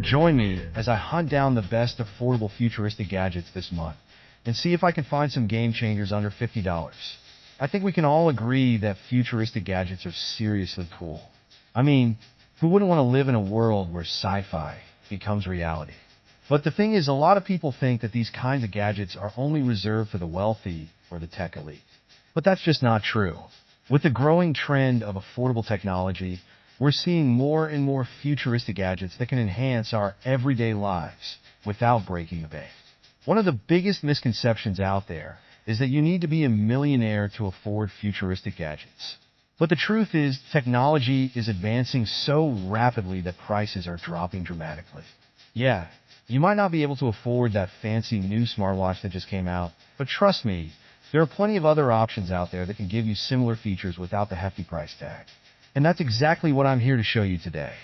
Join me as I hunt down the best affordable futuristic gadgets this month and see if I can find some game changers under $50. I think we can all agree that futuristic gadgets are seriously cool. I mean, who wouldn't want to live in a world where sci-fi becomes reality? But the thing is, a lot of people think that these kinds of gadgets are only reserved for the wealthy or the tech elite. But that's just not true. With the growing trend of affordable technology, we're seeing more and more futuristic gadgets that can enhance our everyday lives without breaking the bank. One of the biggest misconceptions out there is that you need to be a millionaire to afford futuristic gadgets. But the truth is, technology is advancing so rapidly that prices are dropping dramatically. Yeah, you might not be able to afford that fancy new smartwatch that just came out, but trust me, there are plenty of other options out there that can give you similar features without the hefty price tag. And that's exactly what I'm here to show you today.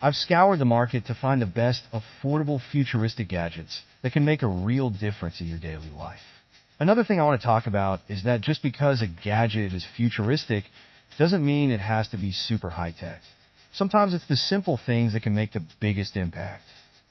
I've scoured the market to find the best affordable futuristic gadgets that can make a real difference in your daily life. Another thing I want to talk about is that just because a gadget is futuristic doesn't mean it has to be super high-tech. Sometimes it's the simple things that can make the biggest impact.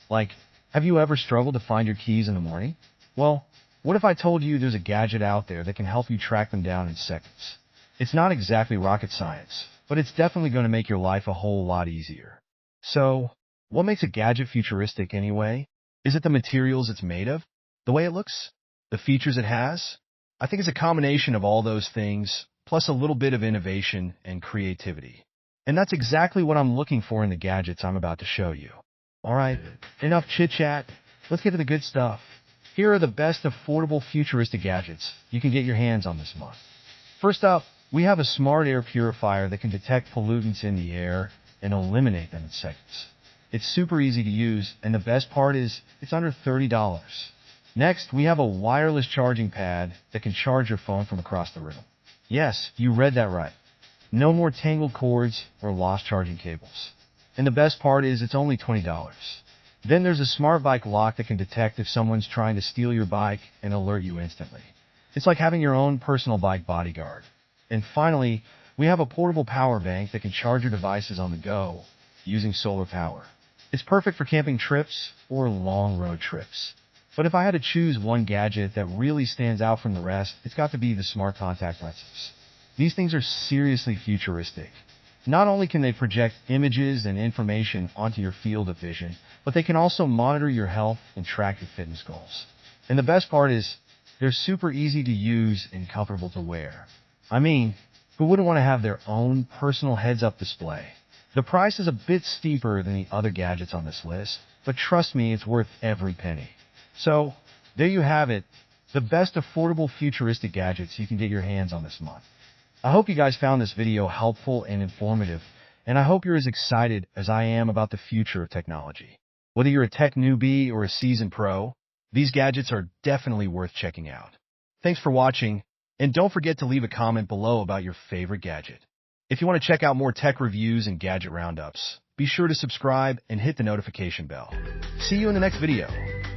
Like, have you ever struggled to find your keys in the morning? Well, what if I told you there's a gadget out there that can help you track them down in seconds? It's not exactly rocket science, but it's definitely going to make your life a whole lot easier. So, what makes a gadget futuristic anyway? Is it the materials it's made of? The way it looks? The features it has? I think it's a combination of all those things, plus a little bit of innovation and creativity. And that's exactly what I'm looking for in the gadgets I'm about to show you. Alright, enough chit-chat. Let's get to the good stuff. Here are the best affordable futuristic gadgets you can get your hands on this month. First up, we have a smart air purifier that can detect pollutants in the air and eliminate them in seconds. It's super easy to use, and the best part is it's under $30. Next, we have a wireless charging pad that can charge your phone from across the room. Yes, you read that right. No more tangled cords or lost charging cables. And the best part is it's only $20. Then there's a smart bike lock that can detect if someone's trying to steal your bike and alert you instantly. It's like having your own personal bike bodyguard. And finally, we have a portable power bank that can charge your devices on the go using solar power. It's perfect for camping trips or long road trips. But if I had to choose one gadget that really stands out from the rest, it's got to be the smart contact lenses. These things are seriously futuristic. Not only can they project images and information onto your field of vision, but they can also monitor your health and track your fitness goals. And the best part is, they're super easy to use and comfortable to wear. I mean, who wouldn't want to have their own personal heads-up display? The price is a bit steeper than the other gadgets on this list, but trust me, it's worth every penny. So, there you have it, the best affordable futuristic gadgets you can get your hands on this month. I hope you guys found this video helpful and informative, and I hope you're as excited as I am about the future of technology. Whether you're a tech newbie or a seasoned pro, these gadgets are definitely worth checking out. Thanks for watching, and don't forget to leave a comment below about your favorite gadget. If you want to check out more tech reviews and gadget roundups, be sure to subscribe and hit the notification bell. See you in the next video.